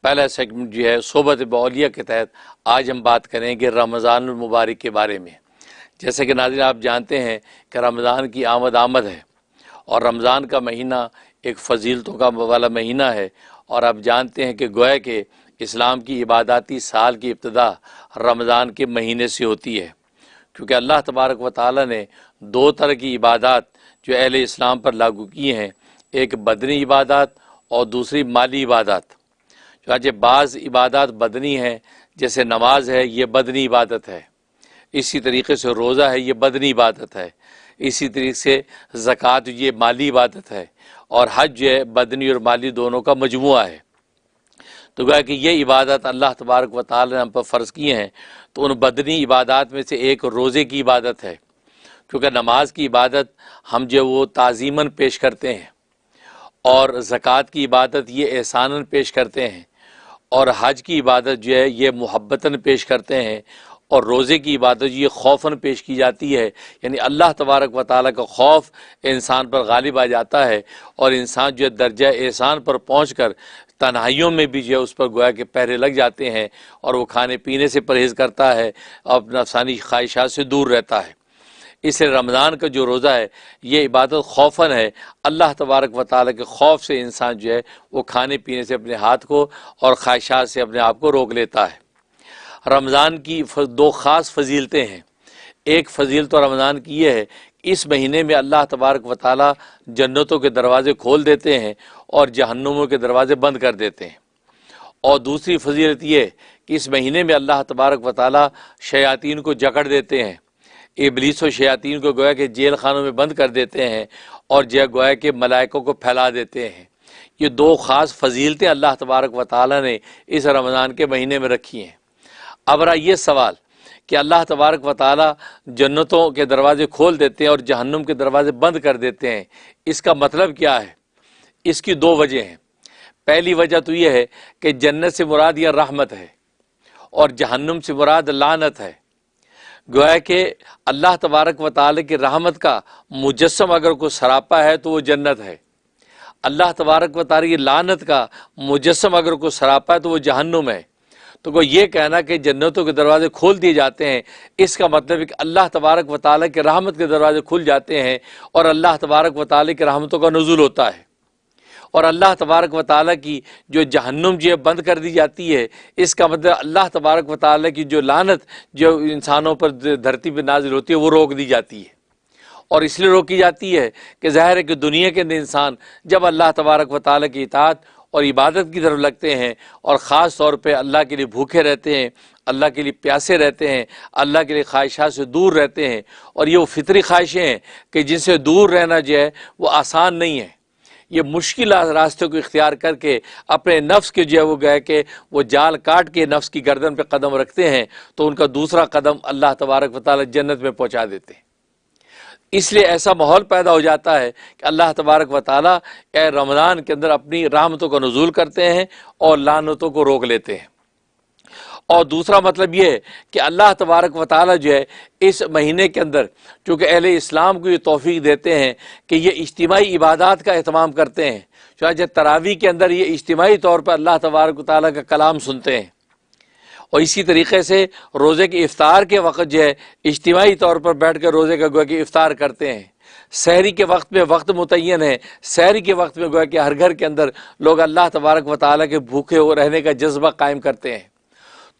پہلا سیگمنٹ جو ہے صحبت باولیاء کے تحت آج ہم بات کریں گے رمضان المبارک کے بارے میں۔ جیسے کہ ناظرین آپ جانتے ہیں کہ رمضان کی آمد ہے اور رمضان کا مہینہ ایک فضیلتوں کا والا مہینہ ہے، اور آپ جانتے ہیں کہ گویا کہ اسلام کی عباداتی سال کی ابتدا رمضان کے مہینے سے ہوتی ہے، کیونکہ اللہ تبارک و تعالی نے دو طرح کی عبادات جو اہل اسلام پر لاگو کی ہیں، ایک بدنی عبادات اور دوسری مالی عبادات۔ چنانچہ بعض عبادات بدنی ہیں، جیسے نماز ہے، یہ بدنی عبادت ہے، اسی طریقے سے روزہ ہے، یہ بدنی عبادت ہے، اسی طریقے سے زکوٰۃ یہ مالی عبادت ہے، اور حج جو ہے بدنی اور مالی دونوں کا مجموعہ ہے۔ تو گویا کہ یہ عبادت اللہ تبارک و تعالی نے ہم پر فرض کی ہیں، تو ان بدنی عبادات میں سے ایک روزے کی عبادت ہے، کیونکہ نماز کی عبادت ہم جو وہ تعظیماً پیش کرتے ہیں، اور زکوٰۃ کی عبادت یہ احساناً پیش کرتے ہیں، اور حج کی عبادت جو ہے یہ محبتاً پیش کرتے ہیں، اور روزے کی عبادت یہ خوفاً پیش کی جاتی ہے، یعنی اللہ تبارک و تعالیٰ کا خوف انسان پر غالب آ جاتا ہے، اور انسان جو ہے درجہ احسان پر پہنچ کر تنہائیوں میں بھی جو ہے اس پر گویا کہ پہرے لگ جاتے ہیں، اور وہ کھانے پینے سے پرہیز کرتا ہے اور نفسانی خواہشات سے دور رہتا ہے۔ اس لیے رمضان کا جو روزہ ہے یہ عبادت خوفاً ہے، اللہ تبارک و تعالیٰ کے خوف سے انسان جو ہے وہ کھانے پینے سے اپنے ہاتھ کو اور خواہشات سے اپنے آپ کو روک لیتا ہے۔ رمضان کی دو خاص فضیلتیں ہیں۔ ایک فضیلت رمضان کی یہ ہے کہ اس مہینے میں اللہ تبارک و تعالیٰ جنتوں کے دروازے کھول دیتے ہیں اور جہنموں کے دروازے بند کر دیتے ہیں، اور دوسری فضیلت یہ ہے کہ اس مہینے میں اللہ تبارک و تعالیٰ شیاطین کو جکڑ دیتے ہیں، ابلیس و شیاطین کو گویا کہ جیل خانوں میں بند کر دیتے ہیں، اور گویا کہ ملائکوں کو پھیلا دیتے ہیں۔ یہ دو خاص فضیلتیں اللہ تبارک و تعالیٰ نے اس رمضان کے مہینے میں رکھی ہیں۔ اب رہا یہ سوال کہ اللہ تبارک و تعالیٰ جنتوں کے دروازے کھول دیتے ہیں اور جہنم کے دروازے بند کر دیتے ہیں، اس کا مطلب کیا ہے؟ اس کی دو وجہ ہیں۔ پہلی وجہ تو یہ ہے کہ جنت سے مراد یہ رحمت ہے، اور جہنم سے مراد لعنت ہے۔ گویا کہ اللہ تبارک و تعالیٰ کی رحمت کا مجسم اگر کوئی سراپا ہے تو وہ جنت ہے، اللہ تبارک و تعالیٰ کی لعنت کا مجسم اگر کوئی سراپا ہے تو وہ جہنم ہے۔ تو کوئی یہ کہنا کہ جنتوں کے دروازے کھول دیے جاتے ہیں، اس کا مطلب ہے کہ اللہ تبارک و تعالیٰ کے رحمت کے دروازے کھل جاتے ہیں، اور اللہ تبارک و تعالیٰ کی رحمتوں کا نزول ہوتا ہے، اور اللہ تبارک و تعالیٰ کی جو جہنم جو ہے بند کر دی جاتی ہے، اس کا مطلب اللہ تبارک و تعالیٰ کی جو لعنت جو انسانوں پر دھرتی پہ نازل ہوتی ہے وہ روک دی جاتی ہے۔ اور اس لیے روکی جاتی ہے کہ ظاہر ہے کہ دنیا کے اندر انسان جب اللہ تبارک و تعالیٰ کی اطاعت اور عبادت کی طرف لگتے ہیں، اور خاص طور پہ اللہ کے لیے بھوکے رہتے ہیں، اللہ کے لیے پیاسے رہتے ہیں، اللہ کے لیے خواہشات سے دور رہتے ہیں، اور یہ وہ فطری خواہشیں ہیں کہ جن سے دور رہنا جو ہے وہ آسان نہیں ہے، یہ مشکل راستے کو اختیار کر کے اپنے نفس کے جو ہے وہ گئے کہ وہ جال کاٹ کے نفس کی گردن پہ قدم رکھتے ہیں، تو ان کا دوسرا قدم اللہ تبارک و تعالیٰ جنت میں پہنچا دیتے ہیں۔ اس لیے ایسا ماحول پیدا ہو جاتا ہے کہ اللہ تبارک و تعالیٰ رمضان کے اندر اپنی رحمتوں کا نزول کرتے ہیں اور لعنتوں کو روک لیتے ہیں۔ اور دوسرا مطلب یہ ہے کہ اللہ تبارک و تعالیٰ جو ہے اس مہینے کے اندر چونکہ اہل اسلام کو یہ توفیق دیتے ہیں کہ یہ اجتماعی عبادات کا اہتمام کرتے ہیں، چنانچہ تراویح کے اندر یہ اجتماعی طور پر اللہ تبارک و تعالیٰ کا کلام سنتے ہیں، اور اسی طریقے سے روزے کے افطار کے وقت جو ہے اجتماعی طور پر بیٹھ کر روزے کا گویا کہ افطار کرتے ہیں۔ سحری کے وقت میں وقت متعین ہے، سحری کے وقت میں گویا کہ ہر گھر کے اندر لوگ اللہ تبارک و تعالیٰ کے بھوکے ہو رہنے کا جذبہ قائم کرتے ہیں۔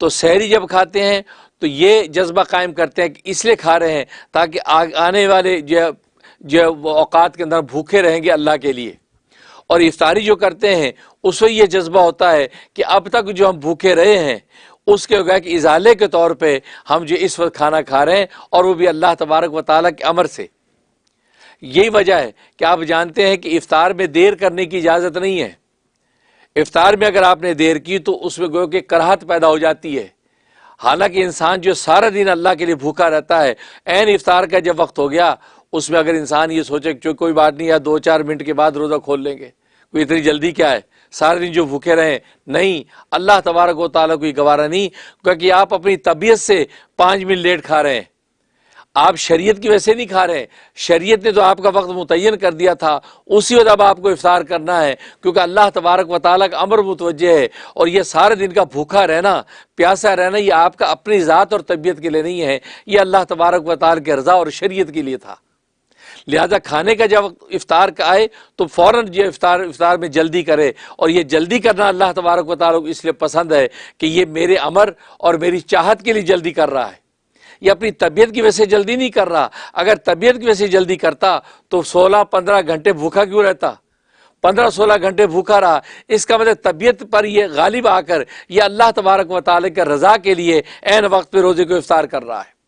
تو سحری جب کھاتے ہیں تو یہ جذبہ قائم کرتے ہیں کہ اس لیے کھا رہے ہیں تاکہ آنے والے جو اوقات کے اندر بھوکے رہیں گے اللہ کے لیے، اور افطاری جو کرتے ہیں اس میں یہ جذبہ ہوتا ہے کہ اب تک جو ہم بھوکے رہے ہیں اس کے گویا کہ ازالے کے طور پہ ہم جو اس وقت کھانا کھا رہے ہیں، اور وہ بھی اللہ تبارک و تعالیٰ کے امر سے۔ یہی وجہ ہے کہ آپ جانتے ہیں کہ افطار میں دیر کرنے کی اجازت نہیں ہے۔ افطار میں اگر آپ نے دیر کی تو اس میں گویا کہ کراہت پیدا ہو جاتی ہے، حالانکہ انسان جو سارا دن اللہ کے لیے بھوکا رہتا ہے، عین افطار کا جب وقت ہو گیا اس میں اگر انسان یہ سوچے کہ کوئی بات نہیں، یا 2-4 منٹ کے بعد روزہ کھول لیں گے، کوئی اتنی جلدی کیا ہے، سارے دن جو بھوکے رہیں، نہیں، اللہ تبارک و تعالیٰ کو یہ گوارا نہیں، کیونکہ آپ اپنی طبیعت سے 5 منٹ لیٹ کھا رہے ہیں، آپ شریعت کی وجہ سے نہیں کھا رہے، شریعت نے تو آپ کا وقت متعین کر دیا تھا، اسی وقت اب آپ کو افطار کرنا ہے، کیونکہ اللہ تبارک و تعالیٰ کا امر متوجہ ہے۔ اور یہ سارے دن کا بھوکا رہنا، پیاسا رہنا، یہ آپ کا اپنی ذات اور طبیعت کے لیے نہیں ہے، یہ اللہ تبارک و تعالیٰ کے رضا اور شریعت کے لیے تھا۔ لہذا کھانے کا جب افطار کا آئے تو فوراً یہ افطار میں جلدی کرے، اور یہ جلدی کرنا اللہ تبارک و تعالیٰ کو اس لیے پسند ہے کہ یہ میرے امر اور میری چاہت کے لیے جلدی کر رہا ہے، یہ اپنی طبیعت کی وجہ سے جلدی نہیں کر رہا۔ اگر طبیعت کی وجہ سے جلدی کرتا تو 16-15 گھنٹے بھوکا کیوں رہتا؟ 15-16 گھنٹے بھوکا رہا، اس کا مطلب طبیعت پر یہ غالب آ کر یہ اللہ تبارک و تعالیٰ کے رضا کے لیے عین وقت پہ روزے کو افطار کر رہا ہے۔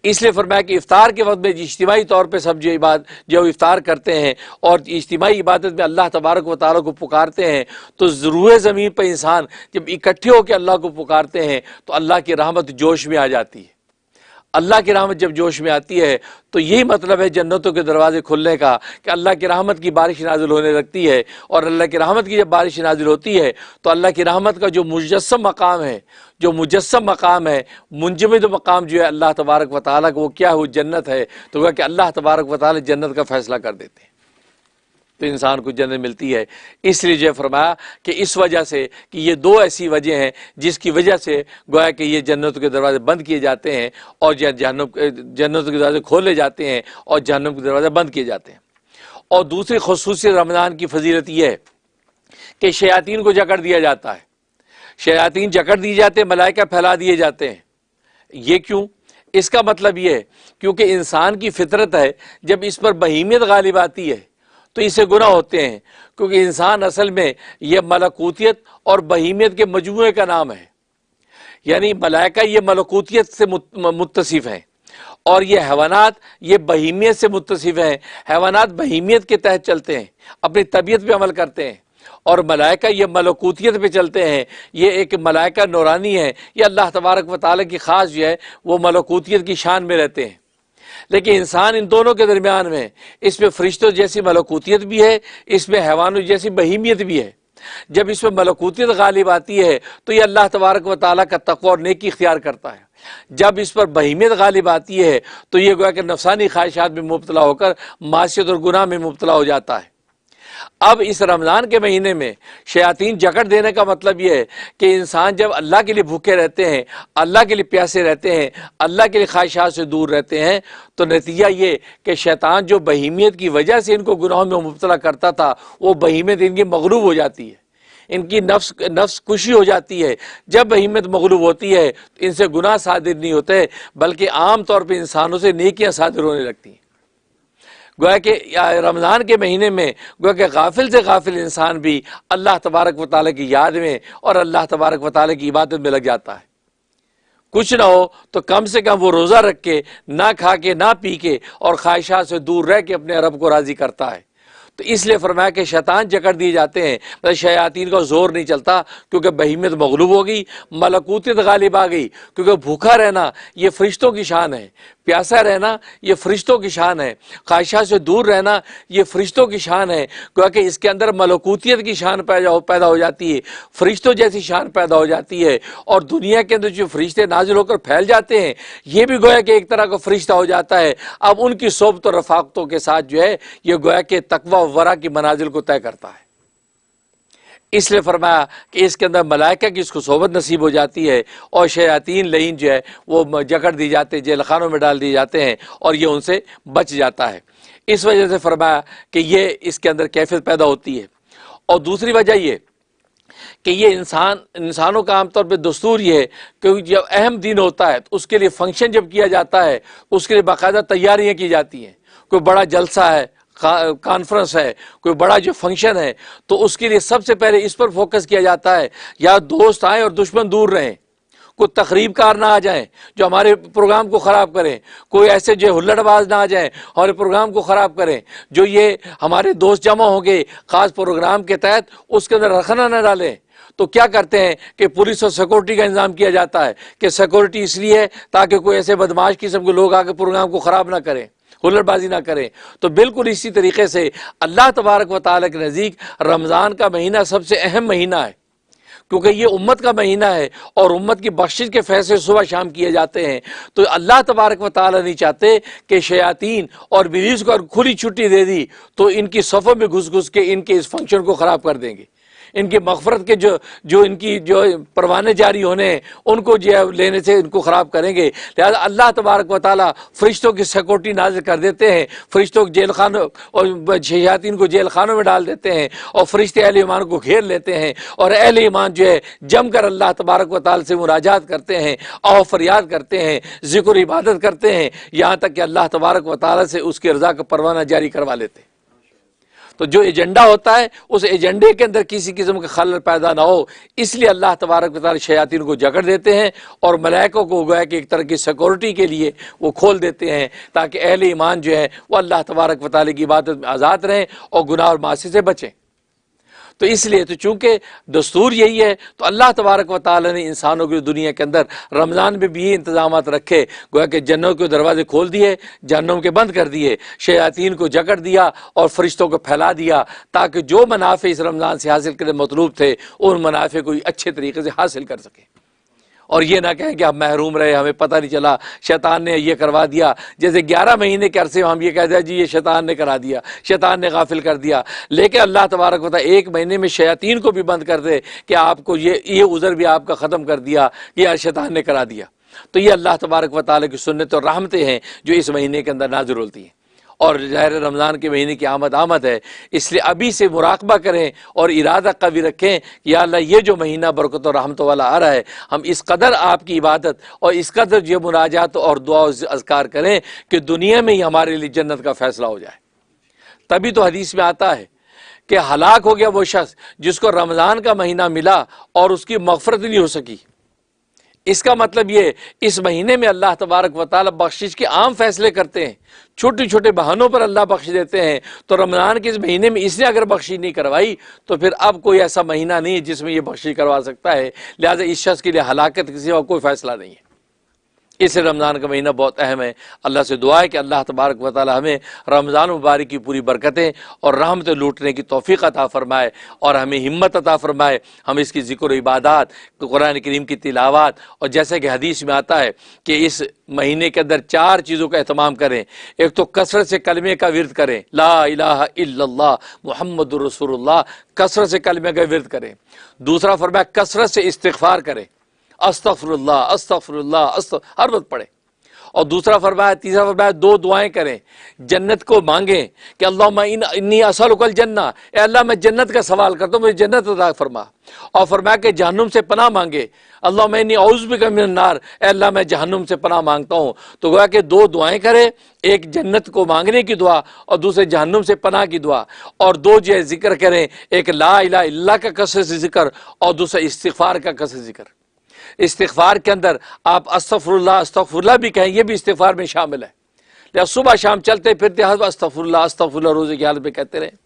اس لیے فرمایا کہ افطار کے وقت میں اجتماعی طور پہ سب جو افطار کرتے ہیں اور اجتماعی عبادت میں اللہ تبارک و تعالیٰ کو پکارتے ہیں، تو روئے زمین پہ انسان جب اکٹھے ہو کے اللہ کو پکارتے ہیں تو اللہ کی رحمت جوش میں آ جاتی ہے۔ اللہ کی رحمت جب جوش میں آتی ہے تو یہی مطلب ہے جنتوں کے دروازے کھلنے کا، کہ اللہ کی رحمت کی بارش نازل ہونے لگتی ہے، اور اللہ کی رحمت کی جب بارش نازل ہوتی ہے تو اللہ کی رحمت کا جو مجسم مقام ہے، منجمد مقام جو ہے اللہ تبارک و تعالیٰ کا، وہ کیا ہے؟ وہ جنت ہے۔ تو وہ کہ اللہ تبارک و تعالیٰ جنت کا فیصلہ کر دیتے ہیں تو انسان کو جنت ملتی ہے۔ اس لیے جو فرمایا کہ اس وجہ سے کہ یہ دو ایسی وجہ ہیں جس کی وجہ سے گویا کہ یہ جنتوں کے دروازے بند کیے جاتے ہیں، اور جنتوں کے دروازے کھولے جاتے ہیں اور جہنم کے دروازے بند کیے جاتے ہیں۔ اور دوسری خصوصیت رمضان کی فضیلت یہ ہے کہ شیاطین کو جکڑ دیا جاتا ہے، شیاطین جکڑ دیے جاتے ہیں، ملائکہ پھیلا دیے جاتے ہیں۔ یہ کیوں؟ اس کا مطلب یہ ہے کیونکہ انسان کی فطرت ہے، جب اس پر بہیمیت غالب آتی ہے تو اسے گناہ ہوتے ہیں، کیونکہ انسان اصل میں یہ ملکوتیت اور بہیمیت کے مجموعے کا نام ہے۔ یعنی ملائکہ یہ ملکوتیت سے متصف ہیں، اور یہ حیوانات یہ بہیمیت سے متصف ہیں۔ حیوانات بہیمیت کے تحت چلتے ہیں، اپنی طبیعت پہ عمل کرتے ہیں، اور ملائکہ یہ ملکوتیت پہ چلتے ہیں۔ یہ ایک ملائکہ نورانی ہے، یہ اللہ تبارک و تعالیٰ کی خاص جو ہے وہ ملکوتیت کی شان میں رہتے ہیں۔ لیکن انسان ان دونوں کے درمیان میں، اس میں فرشتوں جیسی ملکوتیت بھی ہے، اس میں حیوانوں جیسی بہیمیت بھی ہے۔ جب اس میں ملکوتیت غالب آتی ہے تو یہ اللہ تبارک و تعالیٰ کا تقوی اور نیکی اختیار کرتا ہے۔ جب اس پر بہیمیت غالب آتی ہے تو یہ گویا کہ نفسانی خواہشات میں مبتلا ہو کر معصیت اور گناہ میں مبتلا ہو جاتا ہے۔ اب اس رمضان کے مہینے میں شیاطین جکڑ دینے کا مطلب یہ ہے کہ انسان جب اللہ کے لیے بھوکے رہتے ہیں، اللہ کے لیے پیاسے رہتے ہیں، اللہ کے لیے خواہشات سے دور رہتے ہیں، تو نتیجہ یہ کہ شیطان جو بہیمیت کی وجہ سے ان کو گناہوں میں مبتلا کرتا تھا، وہ بہیمیت ان کی مغلوب ہو جاتی ہے، ان کی نفس کشی ہو جاتی ہے۔ جب بہیمیت مغلوب ہوتی ہے تو ان سے گناہ صادر نہیں ہوتے، بلکہ عام طور پہ انسانوں سے نیکیاں صادر ہونے لگتی ہیں۔ گویا کہ رمضان کے مہینے میں گویا کہ غافل سے غافل انسان بھی اللہ تبارک و تعالیٰ کی یاد میں اور اللہ تبارک و تعالیٰ کی عبادت میں لگ جاتا ہے۔ کچھ نہ ہو تو کم سے کم وہ روزہ رکھ کے، نہ کھا کے، نہ پی کے، اور خواہشات سے دور رہ کے اپنے رب کو راضی کرتا ہے۔ تو اس لیے فرمایا کہ شیطان جکڑ دیے جاتے ہیں، مطلب شیاطین کا زور نہیں چلتا، کیونکہ بہیمیت مغلوب ہو گئی، ملکوتیت غالب آ گئی۔ کیونکہ بھوکا رہنا یہ فرشتوں کی شان ہے، پیاسا رہنا یہ فرشتوں کی شان ہے، خواہشات سے دور رہنا یہ فرشتوں کی شان ہے۔ کیونکہ اس کے اندر ملکوتیت کی شان پیدا ہو جاتی ہے، فرشتوں جیسی شان پیدا ہو جاتی ہے، اور دنیا کے اندر جو فرشتے نازل ہو کر پھیل جاتے ہیں، یہ بھی گویا کہ ایک طرح کا فرشتہ ہو جاتا ہے۔ اب ان کی صحبت اور رفاقتوں کے ساتھ جو ہے یہ گویا کہ تقوی و ورع کی منازل کو طے کرتا ہے۔ اس لیے فرمایا کہ اس کے اندر ملائکہ کی اس کو صحبت نصیب ہو جاتی ہے، اور شیاطین لعین جو ہے وہ جکڑ دی جاتے ہیں، جیل خانوں میں ڈال دیے جاتے ہیں، اور یہ ان سے بچ جاتا ہے۔ اس وجہ سے فرمایا کہ یہ اس کے اندر کیفیت پیدا ہوتی ہے۔ اور دوسری وجہ یہ کہ یہ انسانوں کا عام طور پہ دستور یہ ہے کہ جب اہم دن ہوتا ہے تو اس کے لیے فنکشن جب کیا جاتا ہے، اس کے لیے باقاعدہ تیاریاں کی جاتی ہیں۔ کوئی بڑا جلسہ ہے، کانفرنس ہے، کوئی بڑا جو فنکشن ہے، تو اس کے لیے سب سے پہلے اس پر فوکس کیا جاتا ہے، یا دوست آئیں اور دشمن دور رہیں، کوئی تقریب کار نہ آ جائیں جو ہمارے پروگرام کو خراب کریں، کوئی ایسے جو ہلڑ باز نہ آ جائیں ہمارے پروگرام کو خراب کریں، جو یہ ہمارے دوست جمع ہوں گے خاص پروگرام کے تحت اس کے اندر رخنہ نہ ڈالیں۔ تو کیا کرتے ہیں کہ پولیس اور سیکورٹی کا انتظام کیا جاتا ہے، کہ سیکورٹی اس لیے ہے تاکہ کوئی ایسے بدماش قسم کے لوگ آ کے پروگرام کو خراب نہ کریں، ہلڑ بازی نہ کریں۔ تو بالکل اسی طریقے سے اللہ تبارک و تعالیٰ کے نزدیک رمضان کا مہینہ سب سے اہم مہینہ ہے۔ کیونکہ یہ امت کا مہینہ ہے اور امت کی بخشش کے فیصلے صبح شام کیے جاتے ہیں، تو اللہ تبارک و تعالیٰ نہیں چاہتے کہ شیاطین اور ابلیس کو اگر کھلی چھٹی دے دی تو ان کی صفوں میں گھس گھس کے ان کے اس فنکشن کو خراب کر دیں گے، ان کی مغفرت کے جو ان کی جو پروانے جاری ہونے ہیں ان کو جو لینے سے ان کو خراب کریں گے۔ لہذا اللہ تبارک و تعالیٰ فرشتوں کی سیکورٹی نازل کر دیتے ہیں، فرشتوں جیل خانوں اور شیاطین کو جیل خانوں میں ڈال دیتے ہیں، اور فرشتے اہل ایمان کو گھیر لیتے ہیں، اور اہل ایمان جو ہے جم کر اللہ تبارک و تعالیٰ سے مناجات کرتے ہیں، اور فریاد کرتے ہیں، ذکر و عبادت کرتے ہیں، یہاں تک کہ اللہ تبارک و تعالیٰ سے اس کی رضا کا پروانہ جاری کروا لیتے ہیں۔ تو جو ایجنڈا ہوتا ہے اس ایجنڈے کے اندر کسی قسم کا خلل پیدا نہ ہو، اس لیے اللہ تبارک و تعالی شیاطین کو جکڑ دیتے ہیں اور ملائکوں کو گویا کہ ایک طرح کی سیکورٹی کے لیے وہ کھول دیتے ہیں تاکہ اہل ایمان جو ہے وہ اللہ تبارک و تعالی کی عبادت میں آزاد رہیں اور گناہ اور معاصی سے بچیں۔ تو اس لیے تو چونکہ دستور یہی ہے تو اللہ تبارک و تعالی نے انسانوں کی دنیا کے اندر رمضان میں بھی انتظامات رکھے، گویا کہ جنوں کے دروازے کھول دیے، جہنم کے بند کر دیے، شیاطین کو جکڑ دیا اور فرشتوں کو پھیلا دیا تاکہ جو منافع اس رمضان سے حاصل کرنے مطلوب تھے ان منافع کو اچھے طریقے سے حاصل کر سکیں، اور یہ نہ کہیں کہ ہم محروم رہے، ہمیں پتہ نہیں چلا، شیطان نے یہ کروا دیا۔ جیسے 11 مہینے کے عرصے میں ہم یہ کہتے ہیں جی یہ شیطان نے کرا دیا، شیطان نے غافل کر دیا، لیکن اللہ تبارک و تعالیٰ ایک مہینے میں شیاطین کو بھی بند کر دے کہ آپ کو یہ عذر بھی آپ کا ختم کر دیا کہ شیطان نے کرا دیا۔ تو یہ اللہ تبارک و تعالیٰ کی سنت اور رحمتیں ہیں جو اس مہینے کے اندر نازل ہوتی ہیں، اور ظاہر رمضان کے مہینے کی آمد ہے، اس لیے ابھی سے مراقبہ کریں اور ارادہ قوی رکھیں کہ یا اللہ یہ جو مہینہ برکت اور رحمت والا آ رہا ہے، ہم اس قدر آپ کی عبادت اور اس قدر جو مناجات اور دعا و اذکار کریں کہ دنیا میں ہی ہمارے لیے جنت کا فیصلہ ہو جائے۔ تبھی تو حدیث میں آتا ہے کہ ہلاک ہو گیا وہ شخص جس کو رمضان کا مہینہ ملا اور اس کی مغفرت نہیں ہو سکی۔ اس کا مطلب یہ اس مہینے میں اللہ تبارک و تعالی بخشش کے عام فیصلے کرتے ہیں، چھوٹے چھوٹے بہانوں پر اللہ بخش دیتے ہیں، تو رمضان کے اس مہینے میں اس نے اگر بخشش نہیں کروائی تو پھر اب کوئی ایسا مہینہ نہیں ہے جس میں یہ بخشش کروا سکتا ہے، لہذا اس شخص کے لیے ہلاکت کسی اور کوئی فیصلہ نہیں ہے۔ اس رمضان کا مہینہ بہت اہم ہے۔ اللہ سے دعا ہے کہ اللہ تبارک و تعالی ہمیں رمضان مبارک کی پوری برکتیں اور رحمتیں لوٹنے کی توفیق عطا فرمائے اور ہمیں ہمت عطا فرمائے، ہم اس کی ذکر و عبادات، قرآن کریم کی تلاوت، اور جیسے کہ حدیث میں آتا ہے کہ اس مہینے کے اندر 4 چیزوں کا اہتمام کریں۔ ایک تو کثرت سے کلمے کا ورد کریں، لا الہ الا اللہ محمد رسول اللہ، کثرت سے کلمے کا ورد کریں۔ دوسرا فرمایا کثرت سے استغفار کریں، استغفر اللہ استغفر اللہ ہر وقت پڑھیں۔ اور دوسرا فرمایا، تیسرا فرمایا 2 دعائیں کریں، جنت کو مانگیں کہ اللہم انی اسألک الجنہ، اے اللہ میں جنت کا سوال کرتا ہوں، مجھے جنت عطا فرما۔ اور فرمایا کہ جہنم سے پناہ مانگے، اللہم انی اعوذ بک من النار، اے اللہ میں جہنم سے پناہ مانگتا ہوں۔ تو گویا کہ 2 دعائیں کریں، ایک جنت کو مانگنے کی دعا اور دوسرے جہنم سے پناہ کی دعا، اور 2 جو ہے ذکر کریں، ایک لا الہ الا اللہ کا کثرت سے ذکر اور دوسرا استغفار کا کثرت ذکر۔ استغفار کے اندر آپ استغفر اللہ بھی کہیں، یہ بھی استغفار میں شامل ہے، لہذا صبح شام چلتے پھرتے ہر استغفر اللہ روزے کی حالت میں کہتے رہیں۔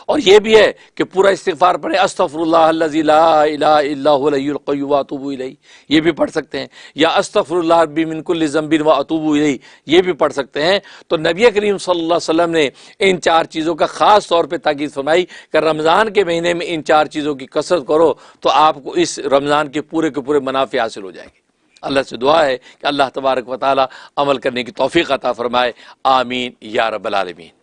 اور یہ بھی ہے کہ پورا استغفار پڑھیں، استغفر اللہ الذی لا الہ الا هو الحی القیوم واتوب الیہ، یہ بھی پڑھ سکتے ہیں، یا استغفر اللہ ربی من کل ذنب واتوب الیہ، یہ بھی پڑھ سکتے ہیں۔ تو نبی کریم صلی اللہ علیہ وسلم نے ان 4 چیزوں کا خاص طور پہ تاکید فرمائی کہ رمضان کے مہینے میں ان 4 چیزوں کی کثرت کرو تو آپ کو اس رمضان کے پورے منافع حاصل ہو جائیں گے۔ اللہ سے دعا ہے کہ اللہ تبارک و تعالی عمل کرنے کی توفیق عطا فرمائے، آمین یا رب العالمین۔